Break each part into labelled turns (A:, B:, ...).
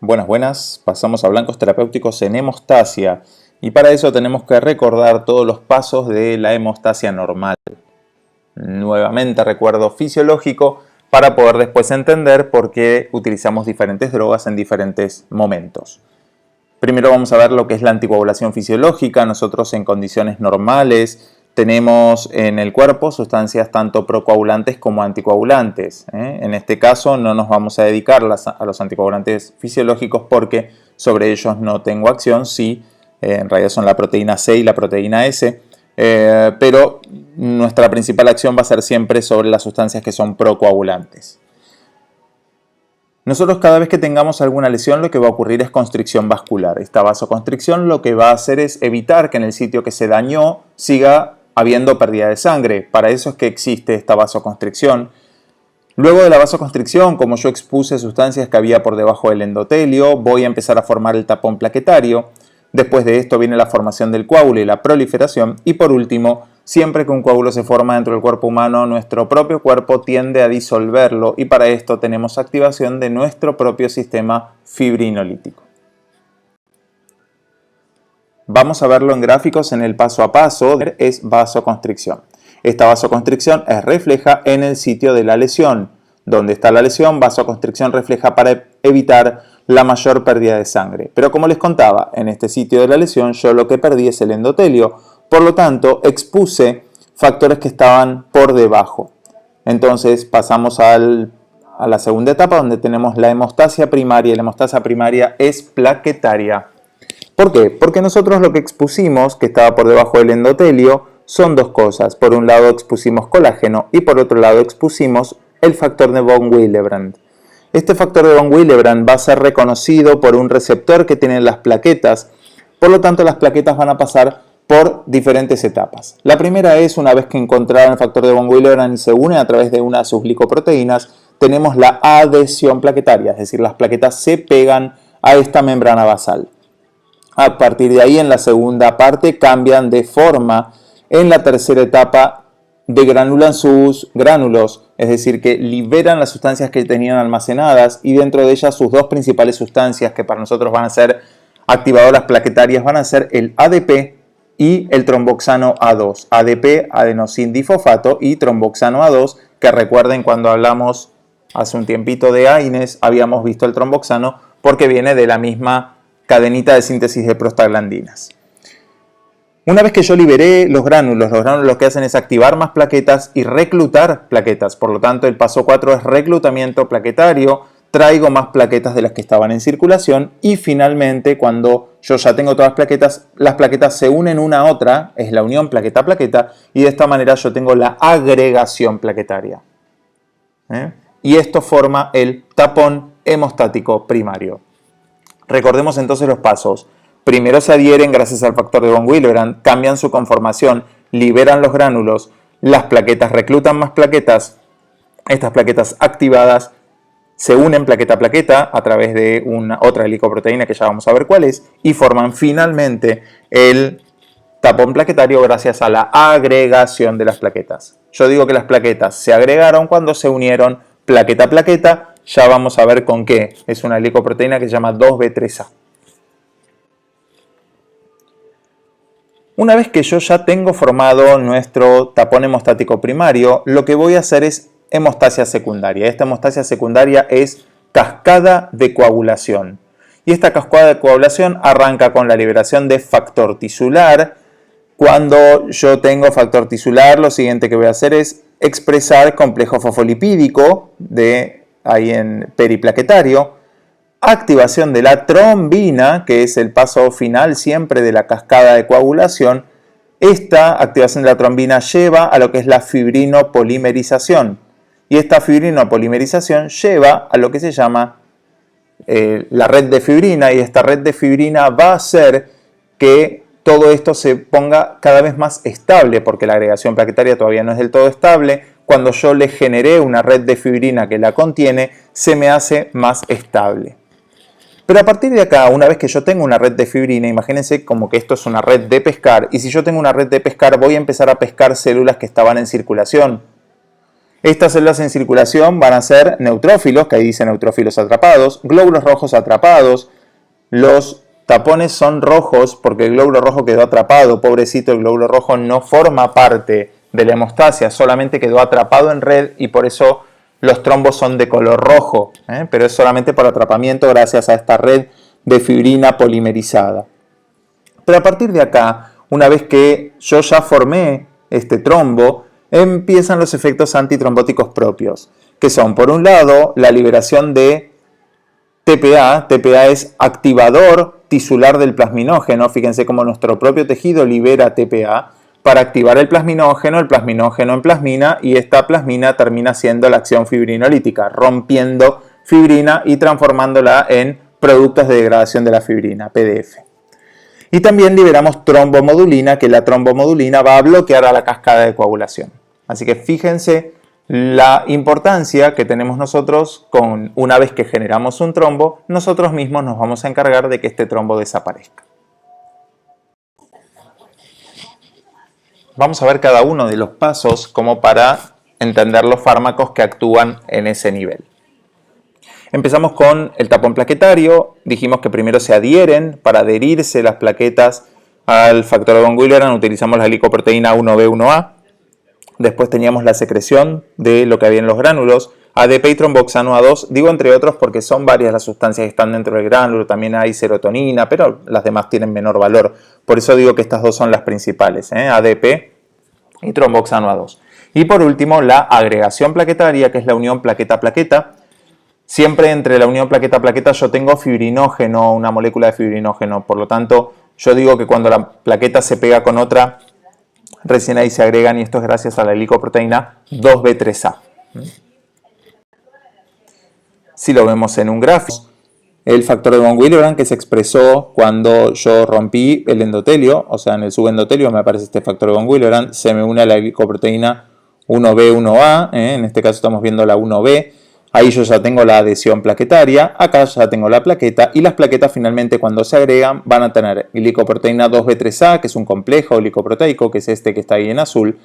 A: Buenas, buenas. Pasamos a blancos terapéuticos en hemostasia. Y para eso tenemos que recordar todos los pasos de la hemostasia normal. Nuevamente recuerdo fisiológico para poder después entender por qué utilizamos diferentes drogas en diferentes momentos. Primero vamos a ver lo que es la anticoagulación fisiológica. Nosotros en condiciones normales tenemos en el cuerpo sustancias tanto procoagulantes como anticoagulantes. En este caso no nos vamos a dedicar a los anticoagulantes fisiológicos porque sobre ellos no tengo acción. Sí, en realidad son la proteína C y la proteína S, pero nuestra principal acción va a ser siempre sobre las sustancias que son procoagulantes. Nosotros cada vez que tengamos alguna lesión lo que va a ocurrir es constricción vascular. Esta vasoconstricción lo que va a hacer es evitar que en el sitio que se dañó siga habiendo pérdida de sangre. Para eso es que existe esta vasoconstricción. Luego de la vasoconstricción, como yo expuse sustancias que había por debajo del endotelio, voy a empezar a formar el tapón plaquetario. Después de esto viene la formación del coágulo y la proliferación. Y por último, siempre que un coágulo se forma dentro del cuerpo humano, nuestro propio cuerpo tiende a disolverlo y para esto tenemos activación de nuestro propio sistema fibrinolítico. Vamos a verlo en gráficos en el paso a paso. Es vasoconstricción. Esta vasoconstricción es refleja en el sitio de la lesión. Donde está la lesión, vasoconstricción refleja para evitar la mayor pérdida de sangre. Pero como les contaba, en este sitio de la lesión yo lo que perdí es el endotelio. Por lo tanto, expuse factores que estaban por debajo. Entonces pasamos a la segunda etapa donde tenemos la hemostasia primaria. La hemostasia primaria es plaquetaria. ¿Por qué? Porque nosotros lo que expusimos, que estaba por debajo del endotelio, son dos cosas. Por un lado expusimos colágeno y por otro lado expusimos el factor de von Willebrand. Este factor de von Willebrand va a ser reconocido por un receptor que tienen las plaquetas. Por lo tanto, las plaquetas van a pasar por diferentes etapas. La primera es, una vez que encontraron el factor de von Willebrand y se une a través de una de sus glicoproteínas, tenemos la adhesión plaquetaria, es decir, las plaquetas se pegan a esta membrana basal. A partir de ahí, en la segunda parte, cambian de forma. En la tercera etapa, degranulan sus gránulos, es decir, que liberan las sustancias que tenían almacenadas y dentro de ellas sus dos principales sustancias que para nosotros van a ser activadoras plaquetarias van a ser el ADP y el tromboxano A2. ADP, adenosindifosfato y tromboxano A2, que recuerden cuando hablamos hace un tiempito de AINES, habíamos visto el tromboxano porque viene de la misma cadenita de síntesis de prostaglandinas. Una vez que yo liberé los gránulos lo que hacen es activar más plaquetas y reclutar plaquetas. Por lo tanto, el paso 4 es reclutamiento plaquetario. Traigo más plaquetas de las que estaban en circulación y finalmente, cuando yo ya tengo todas las plaquetas se unen una a otra, es la unión plaqueta-plaqueta, y de esta manera yo tengo la agregación plaquetaria. Y esto forma el tapón hemostático primario. Recordemos entonces los pasos. Primero se adhieren gracias al factor de von Willebrand, cambian su conformación, liberan los gránulos, las plaquetas reclutan más plaquetas, estas plaquetas activadas se unen plaqueta a plaqueta a través de otra glicoproteína que ya vamos a ver cuál es y forman finalmente el tapón plaquetario gracias a la agregación de las plaquetas. Yo digo que las plaquetas se agregaron cuando se unieron plaqueta a plaqueta. Ya vamos a ver con qué. Es una glicoproteína que se llama 2B3A. Una vez que yo ya tengo formado nuestro tapón hemostático primario, lo que voy a hacer es hemostasia secundaria. Esta hemostasia secundaria es cascada de coagulación. Y esta cascada de coagulación arranca con la liberación de factor tisular. Cuando yo tengo factor tisular, lo siguiente que voy a hacer es expresar complejo fosfolipídico ahí en periplaquetario, activación de la trombina, que es el paso final siempre de la cascada de coagulación. Esta activación de la trombina lleva a lo que es la fibrinopolimerización. Y esta fibrinopolimerización lleva a lo que se llama la red de fibrina, y esta red de fibrina va a hacer que todo esto se ponga cada vez más estable, porque la agregación plaquetaria todavía no es del todo estable. Cuando yo le generé una red de fibrina que la contiene, se me hace más estable. Pero a partir de acá, una vez que yo tengo una red de fibrina, imagínense como que esto es una red de pescar, y si yo tengo una red de pescar, voy a empezar a pescar células que estaban en circulación. Estas células en circulación van a ser neutrófilos, que ahí dice neutrófilos atrapados, glóbulos rojos atrapados. Los tapones son rojos porque el glóbulo rojo quedó atrapado. Pobrecito, el glóbulo rojo no forma parte de la hemostasia, solamente quedó atrapado en red y por eso los trombos son de color rojo, pero es solamente por atrapamiento gracias a esta red de fibrina polimerizada. Pero a partir de acá, una vez que yo ya formé este trombo, empiezan los efectos antitrombóticos propios, que son, por un lado, la liberación de TPA. TPA es activador tisular del plasminógeno. Fíjense cómo nuestro propio tejido libera TPA para activar el plasminógeno en plasmina, y esta plasmina termina siendo la acción fibrinolítica, rompiendo fibrina y transformándola en productos de degradación de la fibrina, PDF. Y también liberamos trombomodulina, que la trombomodulina va a bloquear a la cascada de coagulación. Así que fíjense la importancia que tenemos nosotros con, una vez que generamos un trombo, nosotros mismos nos vamos a encargar de que este trombo desaparezca. Vamos a ver cada uno de los pasos como para entender los fármacos que actúan en ese nivel. Empezamos con el tapón plaquetario. Dijimos que primero se adhieren. Para adherirse las plaquetas al factor de von Willebrand utilizamos la glicoproteína 1B1A. Después teníamos la secreción de lo que había en los gránulos, ADP y tromboxano A2. Digo entre otros porque son varias las sustancias que están dentro del gránulo. También hay serotonina, pero las demás tienen menor valor. Por eso digo que estas dos son las principales, ADP y tromboxano A2. Y por último, la agregación plaquetaria, que es la unión plaqueta-plaqueta. Siempre entre la unión plaqueta-plaqueta yo tengo fibrinógeno, una molécula de fibrinógeno. Por lo tanto, yo digo que cuando la plaqueta se pega con otra, recién ahí se agregan, y esto es gracias a la glicoproteína 2B3A. Si lo vemos en un gráfico, el factor de von Willebrand que se expresó cuando yo rompí el endotelio, o sea, en el subendotelio me aparece este factor de von Willebrand, se me une a la glicoproteína 1B1A, en este caso estamos viendo la 1B, ahí yo ya tengo la adhesión plaquetaria, acá ya tengo la plaqueta, y las plaquetas finalmente cuando se agregan van a tener glicoproteína 2B3A, que es un complejo glicoproteico, que es este que está ahí en azul,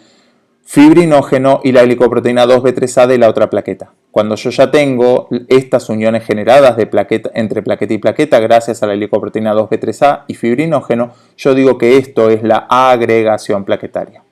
A: fibrinógeno y la glicoproteína 2B3A de la otra plaqueta. Cuando yo ya tengo estas uniones generadas de plaqueta, entre plaqueta y plaqueta gracias a la glicoproteína 2B3A y fibrinógeno, yo digo que esto es la agregación plaquetaria.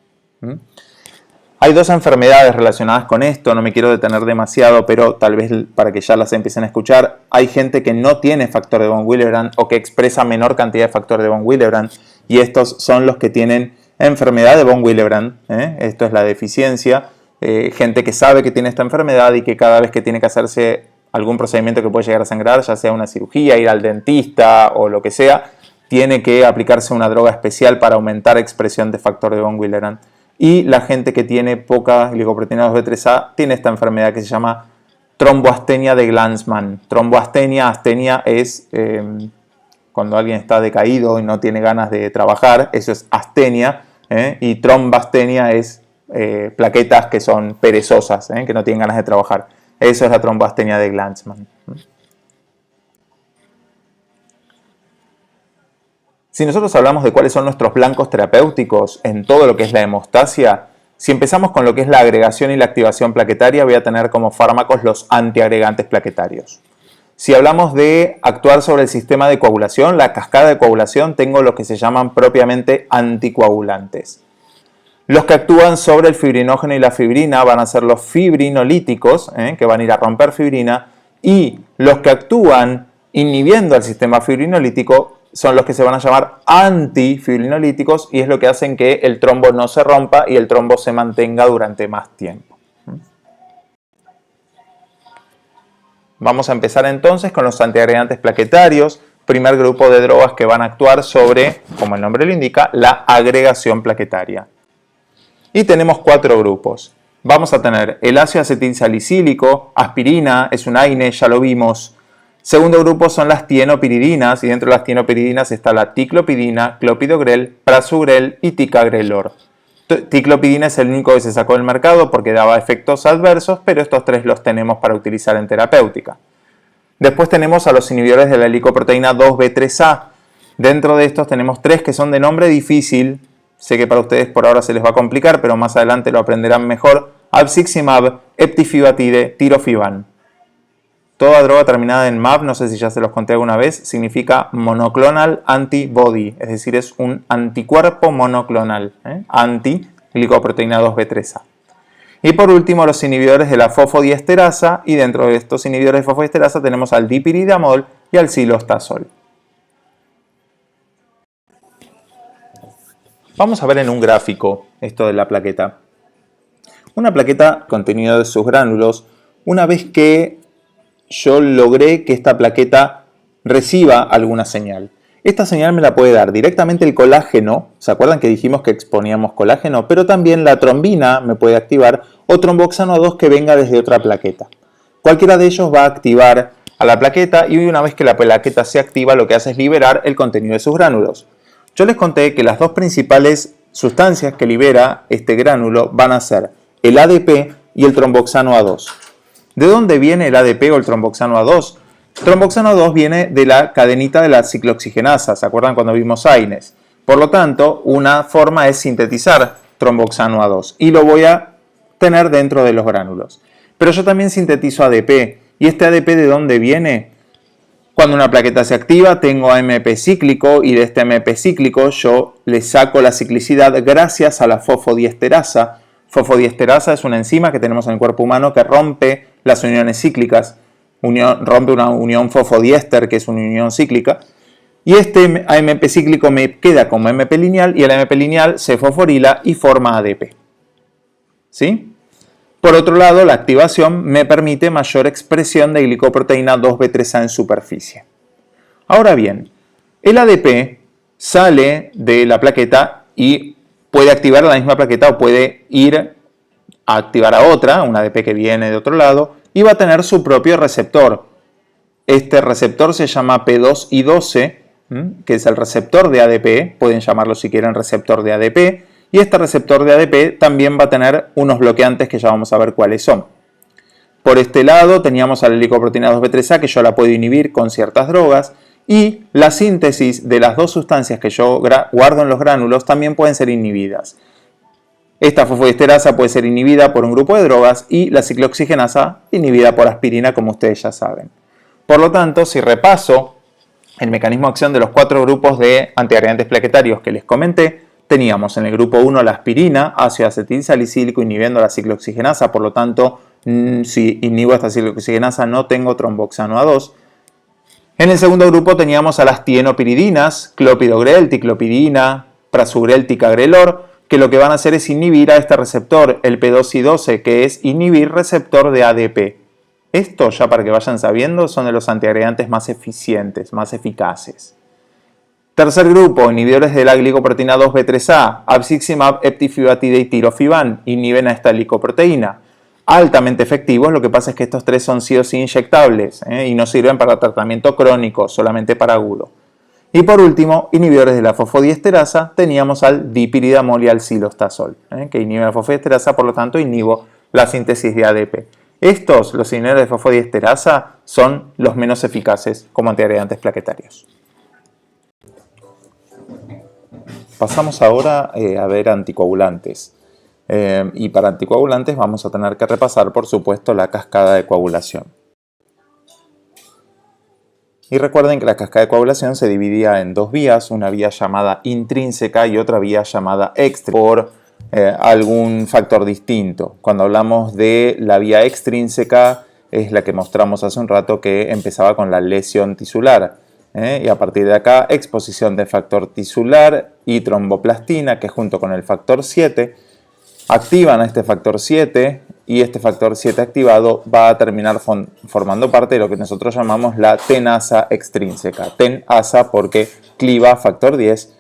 A: Hay dos enfermedades relacionadas con esto, no me quiero detener demasiado, pero tal vez para que ya las empiecen a escuchar. Hay gente que no tiene factor de von Willebrand o que expresa menor cantidad de factor de von Willebrand, y estos son los que tienen enfermedad de von Willebrand, esto es la deficiencia, gente que sabe que tiene esta enfermedad y que cada vez que tiene que hacerse algún procedimiento que puede llegar a sangrar, ya sea una cirugía, ir al dentista o lo que sea, tiene que aplicarse una droga especial para aumentar expresión de factor de von Willebrand. Y la gente que tiene poca glicoproteína 2B3A tiene esta enfermedad que se llama tromboastenia de Glanzmann. Astenia es cuando alguien está decaído y no tiene ganas de trabajar, eso es astenia, y trombastenia es plaquetas que son perezosas, que no tienen ganas de trabajar. Eso es la tromboastenia de Glanzmann. Si nosotros hablamos de cuáles son nuestros blancos terapéuticos en todo lo que es la hemostasia, si empezamos con lo que es la agregación y la activación plaquetaria, voy a tener como fármacos los antiagregantes plaquetarios. Si hablamos de actuar sobre el sistema de coagulación, la cascada de coagulación, tengo los que se llaman propiamente anticoagulantes. Los que actúan sobre el fibrinógeno y la fibrina van a ser los fibrinolíticos, que van a ir a romper fibrina, y los que actúan inhibiendo el sistema fibrinolítico son los que se van a llamar antifibrinolíticos, y es lo que hacen que el trombo no se rompa y el trombo se mantenga durante más tiempo. Vamos a empezar entonces con los antiagregantes plaquetarios, primer grupo de drogas que van a actuar sobre, como el nombre lo indica, la agregación plaquetaria. Y tenemos 4 grupos. Vamos a tener el ácido acetilsalicílico, aspirina, es un AINE, ya lo vimos. Segundo grupo son las tienopiridinas, y dentro de las tienopiridinas está la ticlopidina, clopidogrel, prasugrel y ticagrelor. Ticlopidina es el único que se sacó del mercado porque daba efectos adversos, pero estos 3 los tenemos para utilizar en terapéutica. Después tenemos a los inhibidores de la glicoproteína 2B3A. Dentro de estos tenemos 3 que son de nombre difícil. Sé que para ustedes por ahora se les va a complicar, pero más adelante lo aprenderán mejor. Abciximab, eptifibatide, tirofiban. Toda droga terminada en MAB, no sé si ya se los conté alguna vez, significa monoclonal antibody, es decir, es un anticuerpo monoclonal, anti-glicoproteína 2B3A. Y por último, los inhibidores de la fosfodiesterasa, y dentro de estos inhibidores de fosfodiesterasa tenemos al dipiridamol y al cilostazol. Vamos a ver en un gráfico esto de la plaqueta. Una plaqueta, contenido de sus gránulos, una vez que yo logré que esta plaqueta reciba alguna señal. Esta señal me la puede dar directamente el colágeno, ¿se acuerdan que dijimos que exponíamos colágeno? Pero también la trombina me puede activar o tromboxano 2 que venga desde otra plaqueta. Cualquiera de ellos va a activar a la plaqueta y una vez que la plaqueta se activa lo que hace es liberar el contenido de sus gránulos. Yo les conté que las dos principales sustancias que libera este gránulo van a ser el ADP y el tromboxano A2. ¿De dónde viene el ADP o el tromboxano A2? Tromboxano 2 viene de la cadenita de la ciclooxigenasa, ¿se acuerdan cuando vimos AINES? Por lo tanto, una forma es sintetizar tromboxano A2 y lo voy a tener dentro de los gránulos. Pero yo también sintetizo ADP. ¿Y este ADP de dónde viene? Cuando una plaqueta se activa, tengo AMP cíclico y de este AMP cíclico yo le saco la ciclicidad gracias a la fosfodiesterasa. Fosfodiesterasa es una enzima que tenemos en el cuerpo humano que rompe las uniones cíclicas. Rompe una unión fosfodiéster, que es una unión cíclica, y este AMP cíclico me queda como AMP lineal y el AMP lineal se fosforila y forma ADP. ¿Sí? Por otro lado, la activación me permite mayor expresión de glicoproteína 2B3A en superficie. Ahora bien, el ADP sale de la plaqueta y puede activar a la misma plaqueta o puede ir a activar a otra, un ADP que viene de otro lado, y va a tener su propio receptor. Este receptor se llama P2I12, que es el receptor de ADP, pueden llamarlo si quieren receptor de ADP, y este receptor de ADP también va a tener unos bloqueantes que ya vamos a ver cuáles son. Por este lado teníamos a la glicoproteína 2B3A que yo la puedo inhibir con ciertas drogas, y la síntesis de las dos sustancias que yo guardo en los gránulos también pueden ser inhibidas. Esta fosfodiesterasa puede ser inhibida por un grupo de drogas y la ciclooxigenasa inhibida por aspirina, como ustedes ya saben. Por lo tanto, si repaso el mecanismo de acción de los 4 grupos de antiagregantes plaquetarios que les comenté, teníamos en el grupo 1 la aspirina, ácido acetilsalicílico inhibiendo la ciclooxigenasa, por lo tanto, si inhibo esta ciclooxigenasa no tengo tromboxano A2. En el segundo grupo teníamos a las tienopiridinas, clopidogrel, ticlopidina, prasugrel, ticagrelor, que lo que van a hacer es inhibir a este receptor, el P2I12, que es inhibir receptor de ADP. Esto, ya para que vayan sabiendo, son de los antiagregantes más eficientes, más eficaces. Tercer grupo, inhibidores de la glicoproteína 2B3A, abciximab, eptifibatide y tirofiban, inhiben a esta glicoproteína. Altamente efectivos, lo que pasa es que estos tres son sí o sí inyectables y no sirven para tratamiento crónico, solamente para agudo. Y por último, inhibidores de la fosfodiesterasa, teníamos al dipiridamol y al cilostazol, que inhiben la fosfodiesterasa, por lo tanto inhibo la síntesis de ADP. Estos, los inhibidores de fosfodiesterasa, son los menos eficaces como antiagregantes plaquetarios. Pasamos ahora a ver anticoagulantes. Y para anticoagulantes vamos a tener que repasar, por supuesto, la cascada de coagulación. Y recuerden que la cascada de coagulación se dividía en dos vías, una vía llamada intrínseca y otra vía llamada extrínseca, por algún factor distinto. Cuando hablamos de la vía extrínseca es la que mostramos hace un rato, que empezaba con la lesión tisular. Y a partir de acá, exposición de factor tisular y tromboplastina, que junto con el factor 7 activan a este factor 7, y este factor 7 activado va a terminar formando parte de lo que nosotros llamamos la tenasa extrínseca. Tenasa porque cliva factor 10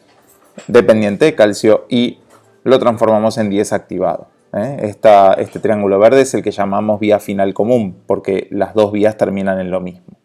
A: dependiente de calcio y lo transformamos en 10 activado. Este triángulo verde es el que llamamos vía final común, porque las dos vías terminan en lo mismo.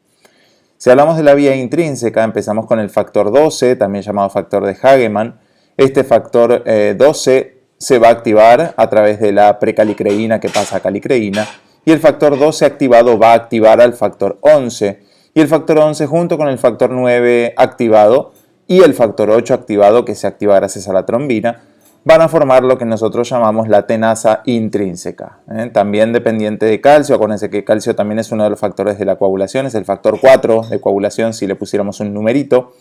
A: Si hablamos de la vía intrínseca, empezamos con el factor 12, también llamado factor de Hagemann. Este factor 12 se va a activar a través de la precalicreína que pasa a calicreína, y el factor 12 activado va a activar al factor 11, y el factor 11 junto con el factor 9 activado y el factor 8 activado, que se activa gracias a la trombina, van a formar lo que nosotros llamamos la tenasa intrínseca. También dependiente de calcio, acuérdense que calcio también es uno de los factores de la coagulación, es el factor 4 de coagulación si le pusiéramos un numerito.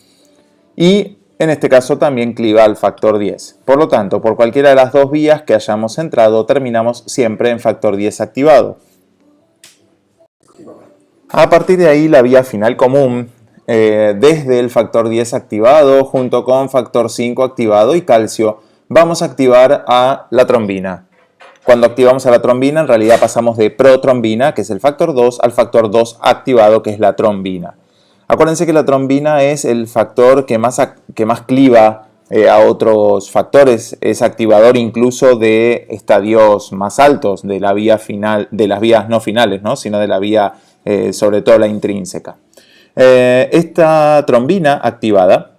A: Y en este caso también cliva al factor 10. Por lo tanto, por cualquiera de las dos vías que hayamos entrado, terminamos siempre en factor 10 activado. A partir de ahí, la vía final común, desde el factor 10 activado, junto con factor 5 activado y calcio, vamos a activar a la trombina. Cuando activamos a la trombina, en realidad pasamos de protrombina, que es el factor 2, al factor 2 activado, que es la trombina. Acuérdense que la trombina es el factor que más cliva a otros factores, es activador incluso de estadios más altos de la vía final, de las vías no finales, ¿no? Sino de la vía, sobre todo la intrínseca. Esta trombina activada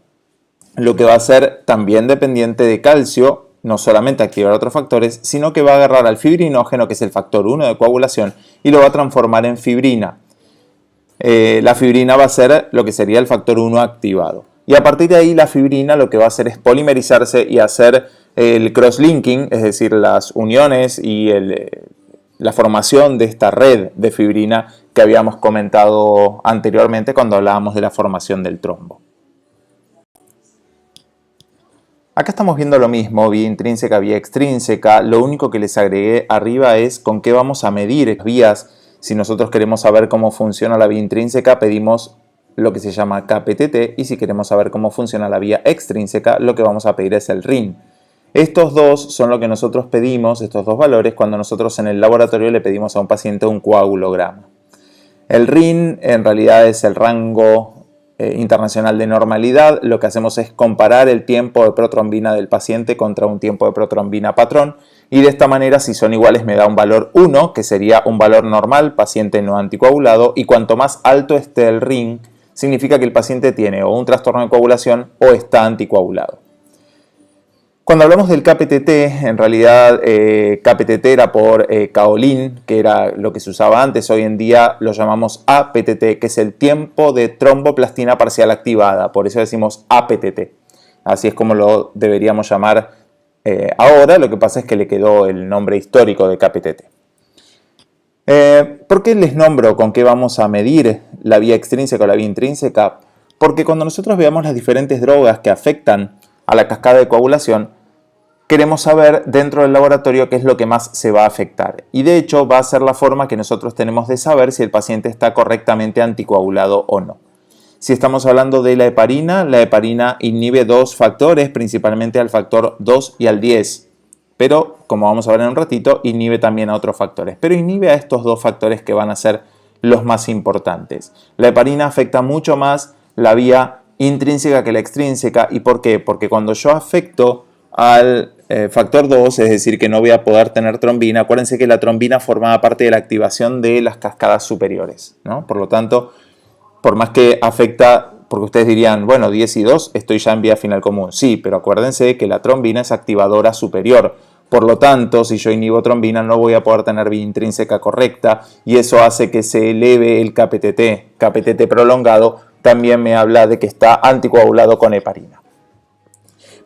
A: lo que va a hacer también dependiente de calcio, no solamente activar otros factores, sino que va a agarrar al fibrinógeno, que es el factor 1 de coagulación, y lo va a transformar en fibrina. La fibrina va a ser lo que sería el factor 1 activado. Y a partir de ahí la fibrina lo que va a hacer es polimerizarse y hacer el cross-linking, es decir, las uniones y la formación de esta red de fibrina que habíamos comentado anteriormente cuando hablábamos de la formación del trombo. Acá estamos viendo lo mismo, vía intrínseca, vía extrínseca. Lo único que les agregué arriba es con qué vamos a medir las vías. Si nosotros queremos saber cómo funciona la vía intrínseca, pedimos lo que se llama KPTT, y si queremos saber cómo funciona la vía extrínseca, lo que vamos a pedir es el RIN. Estos dos son lo que nosotros pedimos, estos dos valores, cuando nosotros en el laboratorio le pedimos a un paciente un coagulograma. El RIN en realidad es el rango internacional de normalidad. Lo que hacemos es comparar el tiempo de protrombina del paciente contra un tiempo de protrombina patrón, y de esta manera, si son iguales, me da un valor 1, que sería un valor normal, paciente no anticoagulado, y cuanto más alto esté el RIN, significa que el paciente tiene o un trastorno de coagulación o está anticoagulado. Cuando hablamos del KPTT, en realidad KPTT era por kaolin, que era lo que se usaba antes. Hoy en día lo llamamos APTT, que es el tiempo de tromboplastina parcial activada. Por eso decimos APTT. Así es como lo deberíamos llamar ahora. Lo que pasa es que le quedó el nombre histórico de KPTT. ¿Por qué les nombro con qué vamos a medir la vía extrínseca o la vía intrínseca? Porque cuando nosotros veamos las diferentes drogas que afectan a la cascada de coagulación, queremos saber dentro del laboratorio qué es lo que más se va a afectar. Y de hecho va a ser la forma que nosotros tenemos de saber si el paciente está correctamente anticoagulado o no. Si estamos hablando de la heparina inhibe dos factores, principalmente al factor 2 y al 10. Pero, como vamos a ver en un ratito, inhibe también a otros factores. Pero inhibe a estos dos factores que van a ser los más importantes. La heparina afecta mucho más la vía intrínseca que la extrínseca. ¿Y por qué? Porque cuando yo afecto al factor 2, es decir, que no voy a poder tener trombina, acuérdense que la trombina formaba parte de la activación de las cascadas superiores, ¿no? Por lo tanto, por más que afecta, porque ustedes dirían, bueno, 10 y 2, estoy ya en vía final común. Sí, pero acuérdense que la trombina es activadora superior. Por lo tanto, si yo inhibo trombina, no voy a poder tener vía intrínseca correcta, y eso hace que se eleve el KPTT. KPTT prolongado también me habla de que está anticoagulado con heparina.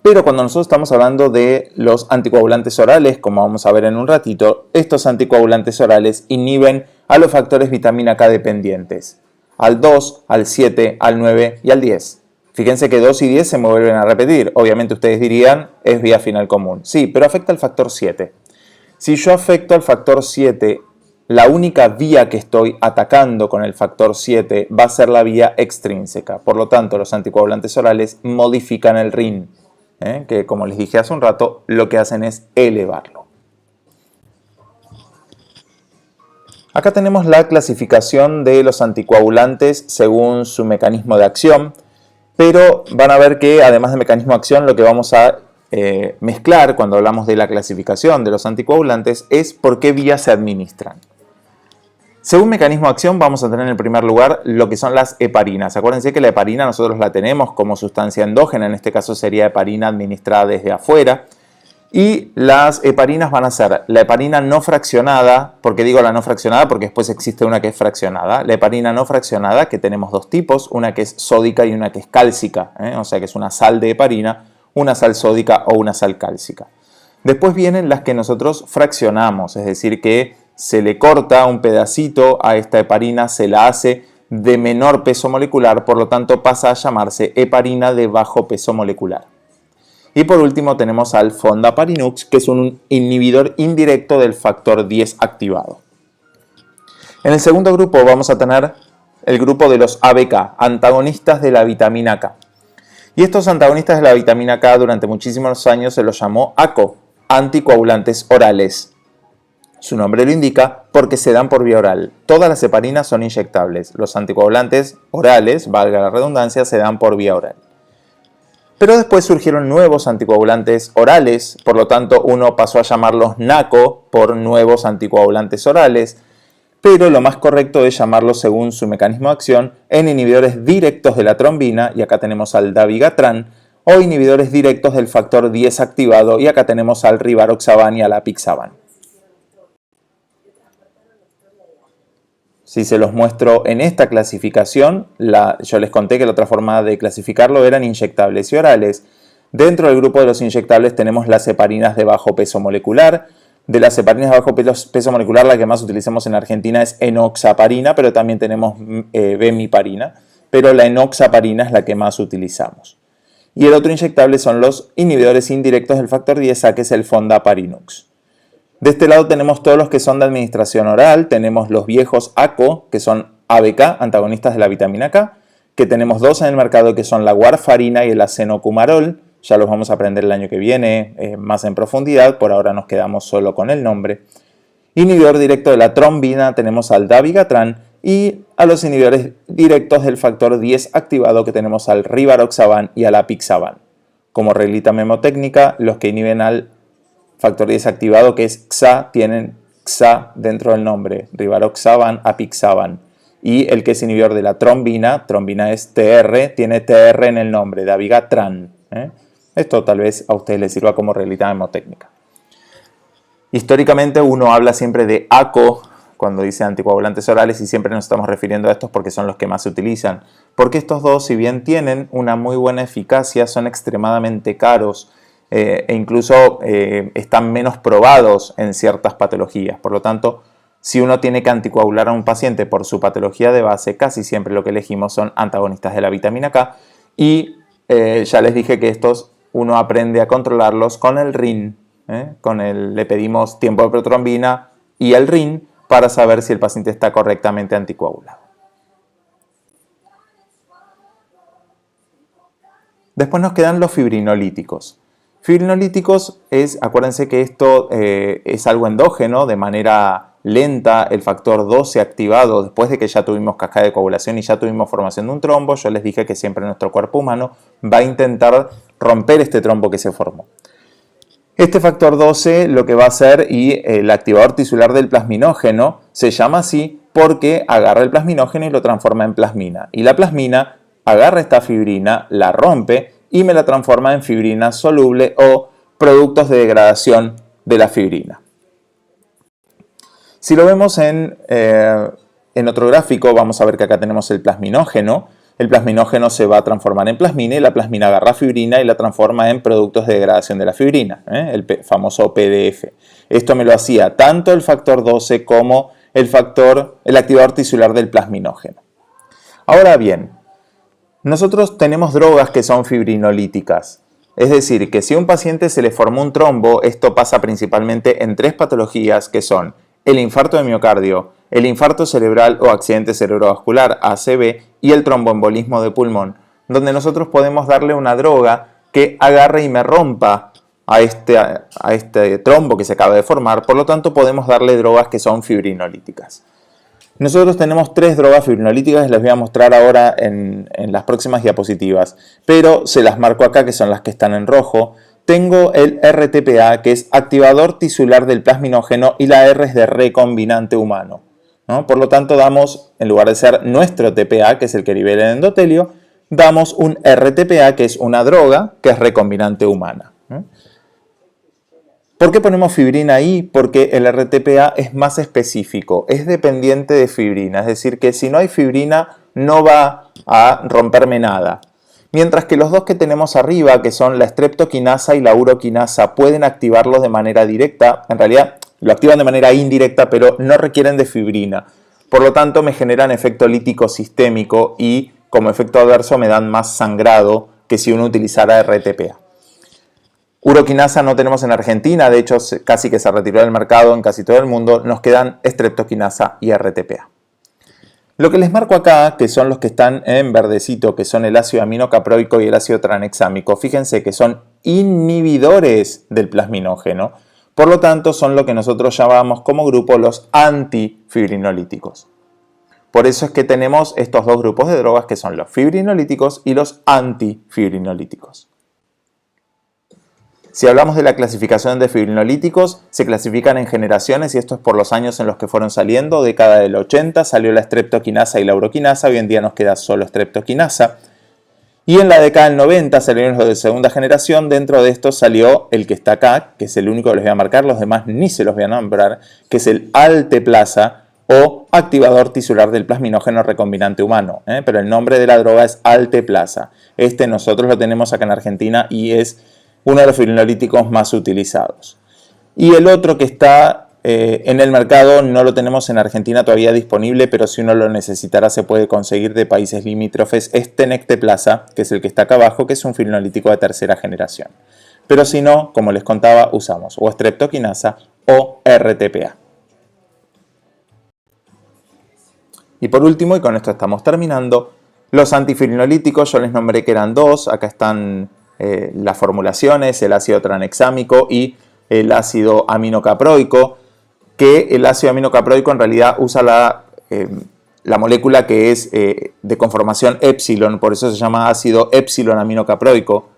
A: Pero cuando nosotros estamos hablando de los anticoagulantes orales, como vamos a ver en un ratito, estos anticoagulantes orales inhiben a los factores vitamina K dependientes, al 2, al 7, al 9 y al 10. Fíjense que 2 y 10 se me vuelven a repetir. Obviamente ustedes dirían, es vía final común. Sí, pero afecta al factor 7. Si yo afecto al factor 7, la única vía que estoy atacando con el factor 7 va a ser la vía extrínseca. Por lo tanto, los anticoagulantes orales modifican el RIN, que, como les dije hace un rato, lo que hacen es elevarlo. Acá tenemos la clasificación de los anticoagulantes según su mecanismo de acción, pero van a ver que además de mecanismo de acción, lo que vamos a mezclar cuando hablamos de la clasificación de los anticoagulantes es por qué vía se administran. Según mecanismo de acción vamos a tener en el primer lugar lo que son las heparinas. Acuérdense que la heparina nosotros la tenemos como sustancia endógena, en este caso sería heparina administrada desde afuera. Y las heparinas van a ser la heparina no fraccionada. ¿Por qué digo la no fraccionada? Porque después existe una que es fraccionada. La heparina no fraccionada, que tenemos dos tipos, una que es sódica y una que es cálcica, o sea que es una sal de heparina, una sal sódica o una sal cálcica. Después vienen las que nosotros fraccionamos, es decir, que se le corta un pedacito a esta heparina, se la hace de menor peso molecular, por lo tanto pasa a llamarse heparina de bajo peso molecular. Y por último tenemos al fondaparinux, que es un inhibidor indirecto del factor 10 activado. En el segundo grupo vamos a tener el grupo de los ABK, antagonistas de la vitamina K. Y estos antagonistas de la vitamina K durante muchísimos años se los llamó ACO, anticoagulantes orales. Su nombre lo indica porque se dan por vía oral. Todas las heparinas son inyectables. Los anticoagulantes orales, valga la redundancia, se dan por vía oral. Pero después surgieron nuevos anticoagulantes orales, por lo tanto uno pasó a llamarlos NACO por nuevos anticoagulantes orales, pero lo más correcto es llamarlos según su mecanismo de acción en inhibidores directos de la trombina, y acá tenemos al dabigatran, o inhibidores directos del factor 10 activado, y acá tenemos al rivaroxaban y al apixaban. Si se los muestro en esta clasificación, yo les conté que la otra forma de clasificarlo eran inyectables y orales. Dentro del grupo de los inyectables tenemos las heparinas de bajo peso molecular. De las heparinas de bajo peso molecular, la que más utilizamos en Argentina es enoxaparina, pero también tenemos bemiparina, pero la enoxaparina es la que más utilizamos. Y el otro inyectable son los inhibidores indirectos del factor 10A, que es el fondaparinux. De este lado tenemos todos los que son de administración oral, tenemos los viejos ACO, que son ABK, antagonistas de la vitamina K, que tenemos dos en el mercado que son la warfarina y el acenocumarol, ya los vamos a aprender el año que viene más en profundidad, por ahora nos quedamos solo con el nombre. Inhibidor directo de la trombina tenemos al dabigatran y a los inhibidores directos del factor 10 activado que tenemos al rivaroxaban y al apixaban. Como reglita memotécnica, los que inhiben al factor 10 activado, que es XA, tienen XA dentro del nombre, rivaroxaban, apixaban. Y el que es inhibidor de la trombina, trombina es TR, tiene TR en el nombre, dabigatran. Esto tal vez a ustedes les sirva como reglita memotécnica. Históricamente uno habla siempre de ACO cuando dice anticoagulantes orales y siempre nos estamos refiriendo a estos porque son los que más se utilizan. Porque estos dos, si bien tienen una muy buena eficacia, son extremadamente caros e incluso están menos probados en ciertas patologías. Por lo tanto, si uno tiene que anticoagular a un paciente por su patología de base, casi siempre lo que elegimos son antagonistas de la vitamina K. Y ya les dije que estos uno aprende a controlarlos con el RIN. Le pedimos tiempo de protrombina y el RIN para saber si el paciente está correctamente anticoagulado. Después nos quedan los fibrinolíticos. Fibrinolíticos acuérdense que esto es algo endógeno, de manera lenta, el factor 12 activado después de que ya tuvimos cascada de coagulación y ya tuvimos formación de un trombo. Yo les dije que siempre nuestro cuerpo humano va a intentar romper este trombo que se formó. Este factor 12 lo que va a hacer, y el activador tisular del plasminógeno se llama así porque agarra el plasminógeno y lo transforma en plasmina. Y la plasmina agarra esta fibrina, la rompe y me la transforma en fibrina soluble o productos de degradación de la fibrina. Si lo vemos en otro gráfico, vamos a ver que acá tenemos el plasminógeno. El plasminógeno se va a transformar en plasmina y la plasmina agarra fibrina y la transforma en productos de degradación de la fibrina, el famoso PDF. Esto me lo hacía tanto el factor 12 como el activador tisular del plasminógeno. Ahora bien, nosotros tenemos drogas que son fibrinolíticas. Es decir, que si a un paciente se le formó un trombo, esto pasa principalmente en tres patologías que son el infarto de miocardio, el infarto cerebral o accidente cerebrovascular, ACV, y el tromboembolismo de pulmón, donde nosotros podemos darle una droga que agarre y me rompa a este trombo que se acaba de formar. Por lo tanto, podemos darle drogas que son fibrinolíticas. Nosotros tenemos tres drogas fibrinolíticas, les voy a mostrar ahora en las próximas diapositivas, pero se las marco acá, que son las que están en rojo. Tengo el RTPA, que es activador tisular del plasminógeno, y la R es de recombinante humano, ¿no? Por lo tanto, damos, en lugar de ser nuestro TPA, que es el que libera el endotelio, damos un RTPA, que es una droga que es recombinante humana. ¿Por qué ponemos fibrina ahí? Porque el RTPA es más específico, es dependiente de fibrina, es decir, que si no hay fibrina no va a romperme nada. Mientras que los dos que tenemos arriba, que son la streptokinasa y la uroquinasa, pueden activarlos de manera directa. En realidad lo activan de manera indirecta, pero no requieren de fibrina. Por lo tanto, me generan efecto lítico sistémico y como efecto adverso me dan más sangrado que si uno utilizara RTPA. Uroquinasa no tenemos en Argentina, de hecho casi que se retiró del mercado en casi todo el mundo. Nos quedan streptokinasa y RTPA. Lo que les marco acá, que son los que están en verdecito, que son el ácido aminocaproico y el ácido tranexámico, fíjense que son inhibidores del plasminógeno, por lo tanto son lo que nosotros llamamos como grupo los antifibrinolíticos. Por eso es que tenemos estos dos grupos de drogas que son los fibrinolíticos y los antifibrinolíticos. Si hablamos de la clasificación de fibrinolíticos, se clasifican en generaciones y esto es por los años en los que fueron saliendo. Década del 80 salió la streptokinasa y la uroquinasa, hoy en día nos queda solo streptokinasa. Y en la década del 90 salieron los de segunda generación, dentro de estos salió el que está acá, que es el único que les voy a marcar, los demás ni se los voy a nombrar, que es el alteplasa o activador tisular del plasminógeno recombinante humano, pero el nombre de la droga es alteplasa. Este nosotros lo tenemos acá en Argentina y es uno de los fibrinolíticos más utilizados. Y el otro que está en el mercado, no lo tenemos en Argentina todavía disponible, pero si uno lo necesitara se puede conseguir de países limítrofes, es tenecteplasa, que es el que está acá abajo, que es un fibrinolítico de tercera generación. Pero si no, como les contaba, usamos o streptokinasa o RTPA. Y por último, y con esto estamos terminando, los antifibrinolíticos, yo les nombré que eran dos, acá están las formulaciones, el ácido tranexámico y el ácido aminocaproico, que el ácido aminocaproico en realidad usa la molécula que es de conformación epsilon, por eso se llama ácido epsilon aminocaproico.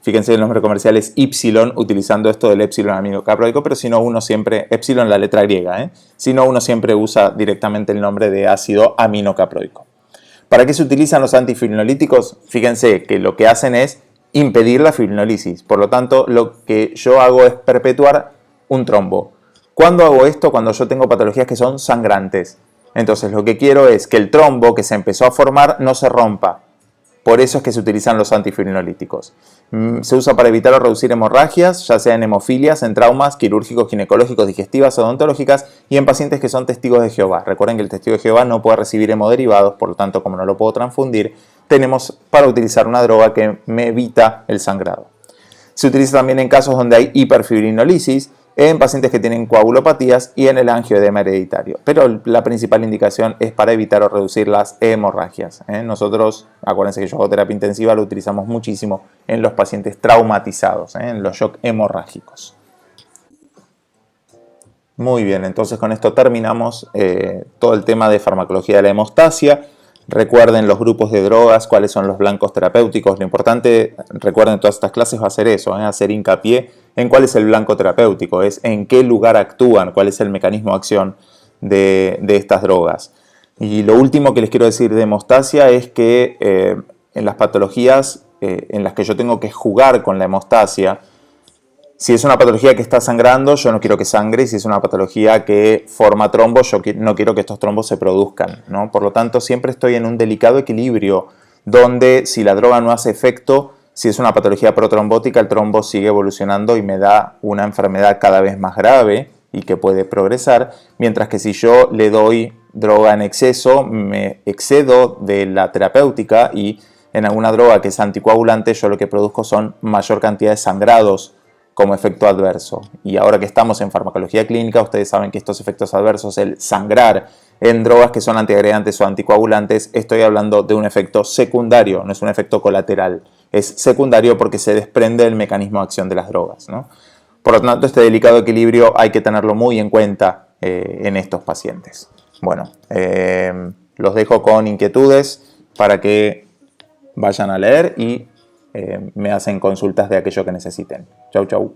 A: Fíjense, el nombre comercial es Ypsilon, utilizando esto del epsilon aminocaproico, pero si no uno siempre, epsilon la letra griega, si no uno siempre usa directamente el nombre de ácido aminocaproico. ¿Para qué se utilizan los antifibrinolíticos? Fíjense que lo que hacen es impedir la fibrinolisis, por lo tanto lo que yo hago es perpetuar un trombo. ¿Cuándo hago esto? Cuando yo tengo patologías que son sangrantes. Entonces lo que quiero es que el trombo que se empezó a formar no se rompa. Por eso es que se utilizan los antifibrinolíticos. Se usa para evitar o reducir hemorragias, ya sea en hemofilias, en traumas quirúrgicos, ginecológicos, digestivas, odontológicas y en pacientes que son testigos de Jehová. Recuerden que el testigo de Jehová no puede recibir hemoderivados, por lo tanto, como no lo puedo transfundir, tenemos para utilizar una droga que me evita el sangrado. Se utiliza también en casos donde hay hiperfibrinolisis, en pacientes que tienen coagulopatías y en el angioedema hereditario. Pero la principal indicación es para evitar o reducir las hemorragias. Nosotros, acuérdense que yo hago terapia intensiva, lo utilizamos muchísimo en los pacientes traumatizados, en los shock hemorrágicos. Muy bien, entonces con esto terminamos todo el tema de farmacología de la hemostasia. Recuerden los grupos de drogas, cuáles son los blancos terapéuticos. Lo importante, recuerden, todas estas clases va a ser eso, hacer hincapié en cuál es el blanco terapéutico, es en qué lugar actúan, cuál es el mecanismo de acción de estas drogas. Y lo último que les quiero decir de hemostasia es que en las patologías en las que yo tengo que jugar con la hemostasia, si es una patología que está sangrando, yo no quiero que sangre, y si es una patología que forma trombos, yo no quiero que estos trombos se produzcan, ¿no? Por lo tanto, siempre estoy en un delicado equilibrio, donde si la droga no hace efecto, si es una patología protrombótica, el trombo sigue evolucionando y me da una enfermedad cada vez más grave y que puede progresar, mientras que si yo le doy droga en exceso, me excedo de la terapéutica y en alguna droga que es anticoagulante, yo lo que produzco son mayor cantidad de sangrados como efecto adverso. Y ahora que estamos en farmacología clínica, ustedes saben que estos efectos adversos, el sangrar en drogas que son antiagregantes o anticoagulantes, estoy hablando de un efecto secundario, no es un efecto colateral. Es secundario porque se desprende del mecanismo de acción de las drogas, ¿no? Por lo tanto, este delicado equilibrio hay que tenerlo muy en cuenta en estos pacientes. Bueno, los dejo con inquietudes para que vayan a leer y me hacen consultas de aquello que necesiten. Chau, chau.